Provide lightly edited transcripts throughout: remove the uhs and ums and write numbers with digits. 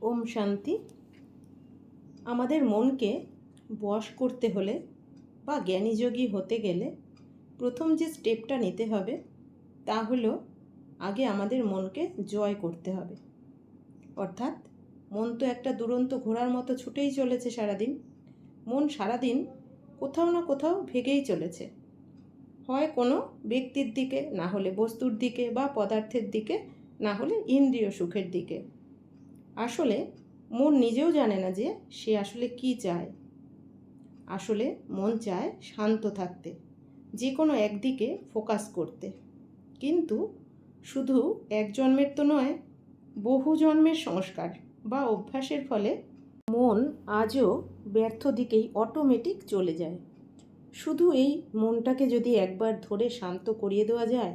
ওম শান্তি। আমাদের মনকে বশ করতে হলে বা জ্ঞানীযোগী হতে গেলে প্রথম যে স্টেপটা নিতে হবে তা হলো আগে আমাদের মনকে জয় করতে হবে। অর্থাৎ মন তো একটা দুরন্ত ঘোড়ার মতো ছুটেই চলেছে সারাদিন। মন সারাদিন কোথাও না কোথাও ভেগেই চলেছে, হয় কোনো ব্যক্তির দিকে, না হলে বস্তুর দিকে বা পদার্থের দিকে, না হলে ইন্দ্রিয় সুখের দিকে। আসলে মন নিজেও জানে না যে সে আসলে কি চায়। আসলে মন চায় শান্ত থাকতে, যে কোনো একদিকে ফোকাস করতে। কিন্তু শুধু এক জন্মের তো নয়, বহু জন্মের সংস্কার বা অভ্যাসের ফলে মন আজও ব্যর্থ দিকেই অটোমেটিক চলে যায়। শুধু এই মনটাকে যদি একবার ধরে শান্ত করিয়ে দেওয়া যায়,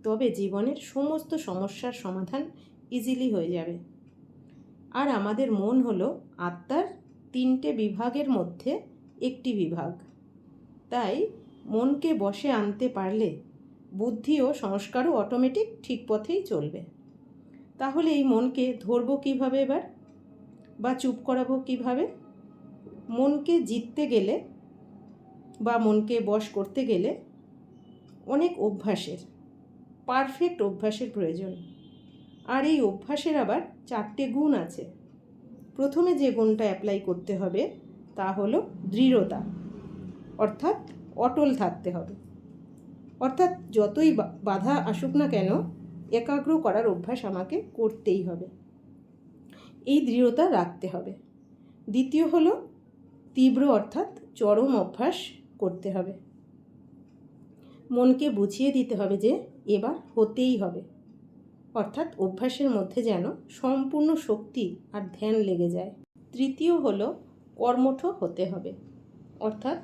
তবে জীবনের সমস্ত সমস্যার সমাধান ইজিলি হয়ে যাবে। আর আমাদের মন হলো আত্মার 3টে বিভাগের মধ্যে একটি বিভাগ। তাই মনকে বশে আনতে পারলে বুদ্ধি ও সংস্কারও অটোমেটিক ঠিক পথেই চলবে। তাহলে এই মনকে ধরবো কীভাবে এবার, বা চুপ করাবো কীভাবে? মনকে জিততে গেলে বা মনকে বশ করতে গেলে অনেক অভ্যাসের, পারফেক্ট অভ্যাসের প্রয়োজন। আর এই অভ্যাসের আবার 4টে গুণ আছে। প্রথমে যে গুণটা অ্যাপ্লাই করতে হবে তা হলো দৃঢ়তা, অর্থাৎ অটল থাকতে হবে। অর্থাৎ যতই বাধা আসুক না কেন, একাগ্র করার অভ্যাস আমাকে করতেই হবে। এই দৃঢ়তা রাখতে হবে। দ্বিতীয় হলো তীব্র, অর্থাৎ চরম অভ্যাস করতে হবে। মনকে বুঝিয়ে দিতে হবে যে এবার হতেই হবে। অর্থাৎ অভ্যাসের মধ্যে যেন সম্পূর্ণ শক্তি আর ধ্যান লেগে যায়। তৃতীয় হলো কর্মঠ হতে হবে। অর্থাৎ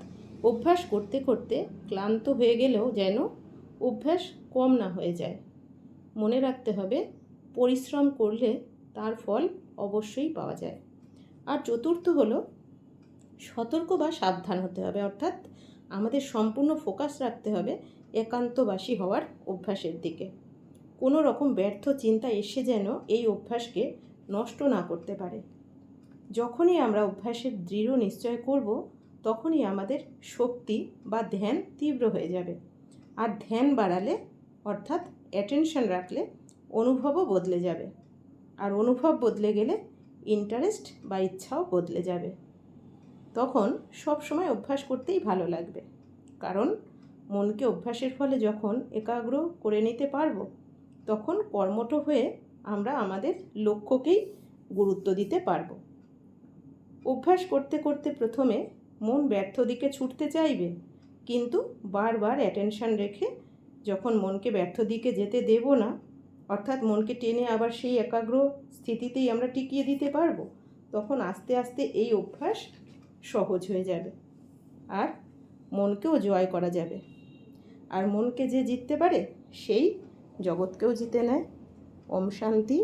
অভ্যাস করতে করতে ক্লান্ত হয়ে গেলেও যেন অভ্যাস কম না হয়ে যায়। মনে রাখতে হবে পরিশ্রম করলে তার ফল অবশ্যই পাওয়া যায়। আর চতুর্থ হলো সতর্ক বা সাবধান হতে হবে। অর্থাৎ আমাদের সম্পূর্ণ ফোকাস রাখতে হবে একান্তবাসী হওয়ার অভ্যাসের দিকে। কোনো রকম ব্যর্থ চিন্তা এসে যেন এই অভ্যাসকে নষ্ট না করতে পারে। যখনই আমরা অভ্যাসের দৃঢ় নিশ্চয় করব, তখনই আমাদের শক্তি বা ধ্যান তীব্র হয়ে যাবে। আর ধ্যান বাড়ালে, অর্থাৎ অ্যাটেনশন রাখলে, অনুভবও বদলে যাবে। আর অনুভব বদলে গেলে ইন্টারেস্ট বা ইচ্ছাও বদলে যাবে। তখন সব সময় অভ্যাস করতেই ভালো লাগবে। কারণ মনকে অভ্যাসের ফলে যখন একাগ্র করে নিতে পারবো, তখন কর্মঠ হয়ে আমরা আমাদের লক্ষ্যকেই গুরুত্ব দিতে পারবো। অভ্যাস করতে করতে প্রথমে মন ব্যর্থ দিকে ছুটতে চাইবে, কিন্তু বারবার অ্যাটেনশন রেখে যখন মনকে ব্যর্থ দিকে যেতে দেব না, অর্থাৎ মনকে টেনে আবার সেই একাগ্র স্থিতিতেই আমরা টিকিয়ে দিতে পারবো, তখন আস্তে আস্তে এই অভ্যাস সহজ হয়ে যাবে আর মনকেও জয় করা যাবে। আর মনকে যে জিততে পারে সেই জগৎকেও জিতে নেয়। ওম শান্তি।